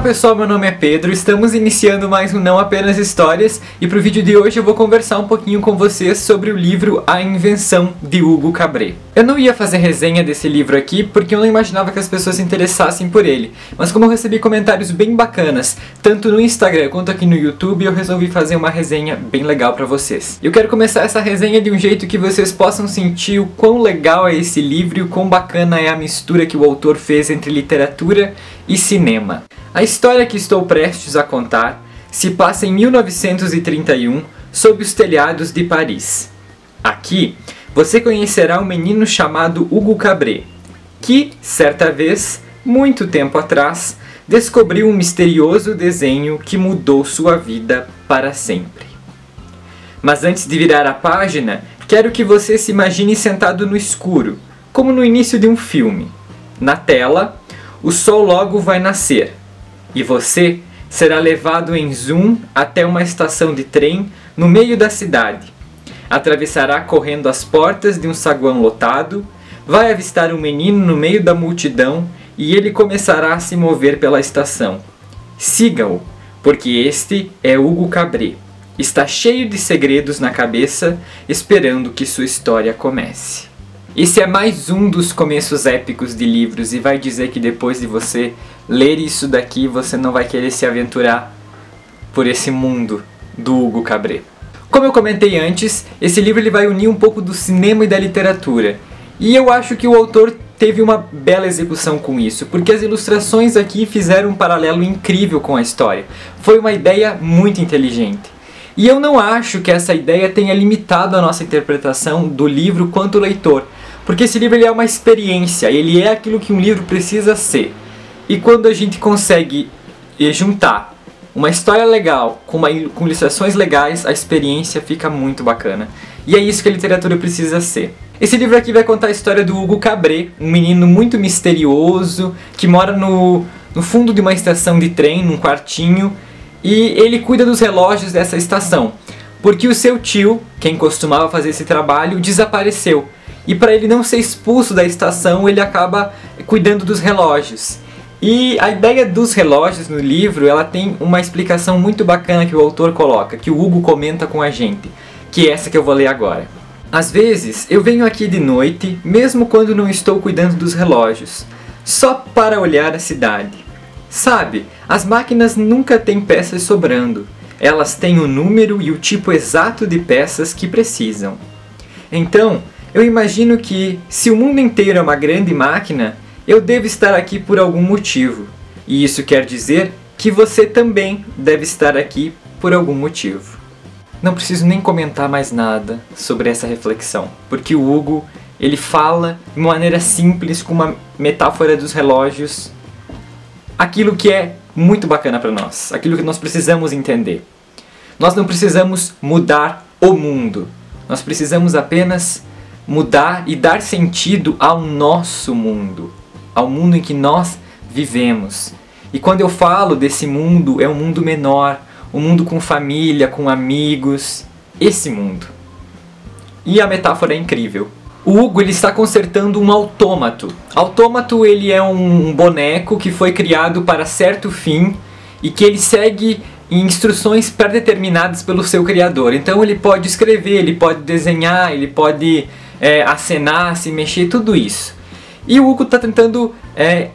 pessoal, meu nome é Pedro, estamos iniciando mais um Não Apenas Histórias e para o vídeo de hoje eu vou conversar um pouquinho com vocês sobre o livro A Invenção de Hugo Cabret. Eu não ia fazer resenha desse livro aqui porque eu não imaginava que as pessoas se interessassem por ele, mas como eu recebi comentários bem bacanas, tanto no Instagram quanto aqui no YouTube, eu resolvi fazer uma resenha bem legal para vocês. Eu quero começar essa resenha de um jeito que vocês possam sentir o quão legal é esse livro e o quão bacana é a mistura que o autor fez entre literatura e cinema. A história que estou prestes a contar se passa em 1931, sob os telhados de Paris. Aqui, você conhecerá um menino chamado Hugo Cabret, que, certa vez, muito tempo atrás, descobriu um misterioso desenho que mudou sua vida para sempre. Mas antes de virar a página, quero que você se imagine sentado no escuro, como no início de um filme. Na tela, o sol logo vai nascer, e você será levado em zoom até uma estação de trem no meio da cidade. Atravessará correndo as portas de um saguão lotado, vai avistar um menino no meio da multidão e ele começará a se mover pela estação. Siga-o, porque este é Hugo Cabret. Está cheio de segredos na cabeça, esperando que sua história comece. Esse é mais um dos começos épicos de livros e vai dizer que depois de você ler isso daqui, você não vai querer se aventurar por esse mundo do Hugo Cabret. Como eu comentei antes, esse livro ele vai unir um pouco do cinema e da literatura. E eu acho que o autor teve uma bela execução com isso, porque as ilustrações aqui fizeram um paralelo incrível com a história. Foi uma ideia muito inteligente. E eu não acho que essa ideia tenha limitado a nossa interpretação do livro quanto leitor, porque esse livro ele é uma experiência, ele é aquilo que um livro precisa ser. E quando a gente consegue juntar uma história legal com ilustrações legais, a experiência fica muito bacana. E é isso que a literatura precisa ser. Esse livro aqui vai contar a história do Hugo Cabret, um menino muito misterioso, que mora no fundo de uma estação de trem, num quartinho, e ele cuida dos relógios dessa estação, porque o seu tio, quem costumava fazer esse trabalho, desapareceu. E para ele não ser expulso da estação, ele acaba cuidando dos relógios. E a ideia dos relógios no livro, ela tem uma explicação muito bacana que o autor coloca, que o Hugo comenta com a gente, que é essa que eu vou ler agora. Às vezes, eu venho aqui de noite, mesmo quando não estou cuidando dos relógios, só para olhar a cidade. Sabe, as máquinas nunca têm peças sobrando. Elas têm o número e o tipo exato de peças que precisam. Então, eu imagino que, se o mundo inteiro é uma grande máquina, eu devo estar aqui por algum motivo. E isso quer dizer que você também deve estar aqui por algum motivo. Não preciso nem comentar mais nada sobre essa reflexão, porque o Hugo, ele fala de uma maneira simples, com uma metáfora dos relógios, aquilo que é muito bacana para nós, aquilo que nós precisamos entender. Nós não precisamos mudar o mundo, nós precisamos apenas mudar e dar sentido ao nosso mundo, ao mundo em que nós vivemos. E quando eu falo desse mundo, é um mundo menor, um mundo com família, com amigos, esse mundo. E a metáfora é incrível. O Hugo ele está consertando um autômato. Autômato ele é um boneco que foi criado para certo fim e que ele segue instruções pré-determinadas pelo seu criador. Então ele pode escrever, ele pode desenhar, ele pode acenar, se mexer, tudo isso. E o Hugo está tentando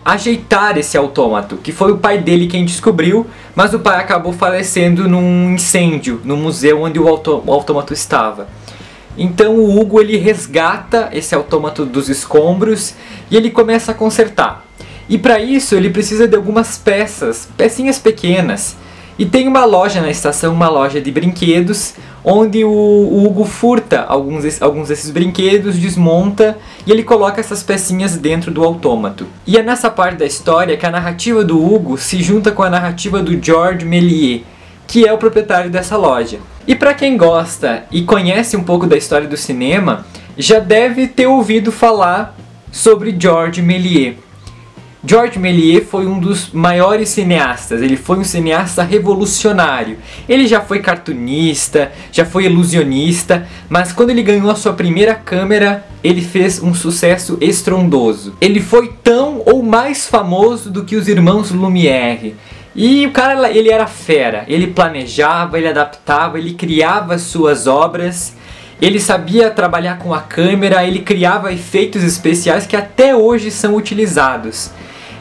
ajeitar esse autômato, que foi o pai dele quem descobriu, mas o pai acabou falecendo num incêndio no museu onde o autômato estava. Então o Hugo ele resgata esse autômato dos escombros e ele começa a consertar. E para isso ele precisa de algumas pecinhas pequenas. E tem uma loja na estação, uma loja de brinquedos, onde o Hugo furta alguns desses brinquedos, desmonta e ele coloca essas pecinhas dentro do autômato. E é nessa parte da história que a narrativa do Hugo se junta com a narrativa do Georges Méliès, que é o proprietário dessa loja. E para quem gosta e conhece um pouco da história do cinema, já deve ter ouvido falar sobre Georges Méliès. Georges Méliès foi um dos maiores cineastas, ele foi um cineasta revolucionário. Ele já foi cartunista, já foi ilusionista, mas quando ele ganhou a sua primeira câmera, ele fez um sucesso estrondoso. Ele foi tão ou mais famoso do que os irmãos Lumière. E o cara, ele era fera, ele planejava, ele adaptava, ele criava suas obras, ele sabia trabalhar com a câmera, ele criava efeitos especiais que até hoje são utilizados.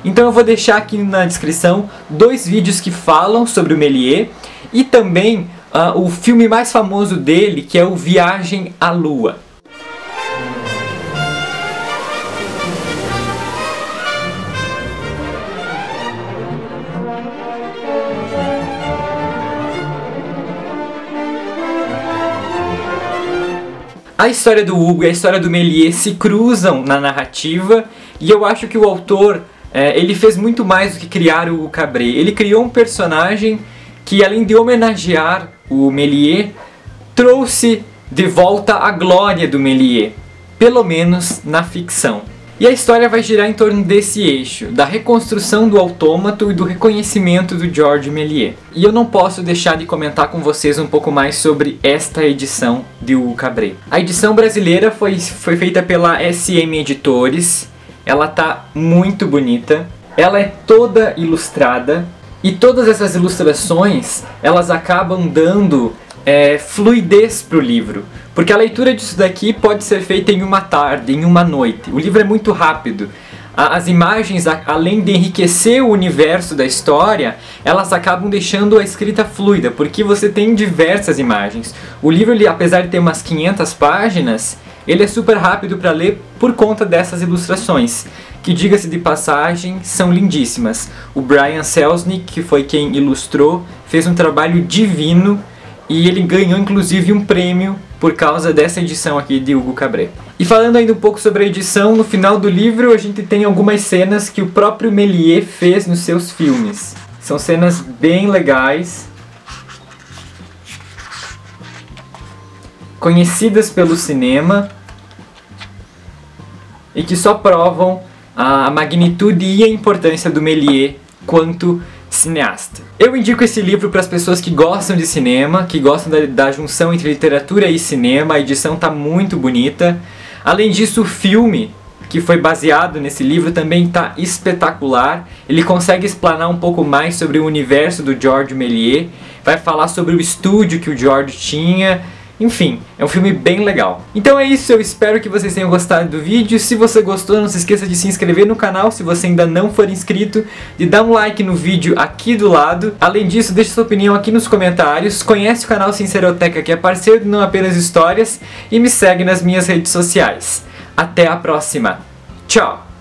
Então eu vou deixar aqui na descrição 2 vídeos que falam sobre o Méliès e também o filme mais famoso dele, que é o Viagem à Lua. A história do Hugo e a história do Méliès se cruzam na narrativa e eu acho que o autor ele fez muito mais do que criar o Hugo Cabret. Ele criou um personagem que, além de homenagear o Méliès, trouxe de volta a glória do Méliès, pelo menos na ficção. E a história vai girar em torno desse eixo, da reconstrução do autômato e do reconhecimento do Georges Méliès. E eu não posso deixar de comentar com vocês um pouco mais sobre esta edição de Hugo Cabret. A edição brasileira foi feita pela SM Editores, ela tá muito bonita, ela é toda ilustrada, e todas essas ilustrações, elas acabam dando fluidez para o livro. Porque a leitura disso daqui pode ser feita em uma tarde, em uma noite. O livro é muito rápido. As imagens, além de enriquecer o universo da história, elas acabam deixando a escrita fluida, porque você tem diversas imagens. O livro, apesar de ter umas 500 páginas, ele é super rápido para ler por conta dessas ilustrações, que, diga-se de passagem, são lindíssimas. O Brian Selznick, que foi quem ilustrou, fez um trabalho divino e ele ganhou inclusive um prêmio por causa dessa edição aqui de Hugo Cabret. E falando ainda um pouco sobre a edição, no final do livro a gente tem algumas cenas que o próprio Méliès fez nos seus filmes. São cenas bem legais, conhecidas pelo cinema e que só provam a magnitude e a importância do Méliès quanto cineasta. Eu indico esse livro para as pessoas que gostam de cinema, que gostam da junção entre literatura e cinema. A edição está muito bonita. Além disso, o filme que foi baseado nesse livro também está espetacular. Ele consegue explanar um pouco mais sobre o universo do Georges Méliès, vai falar sobre o estúdio que o Georges tinha. Enfim, é um filme bem legal. Então é isso, eu espero que vocês tenham gostado do vídeo. Se você gostou, não se esqueça de se inscrever no canal se você ainda não for inscrito, de dar um like no vídeo aqui do lado. Além disso, deixe sua opinião aqui nos comentários, conhece o canal Sinceroteca, que é parceiro de Não Apenas Histórias, e me segue nas minhas redes sociais. Até a próxima. Tchau!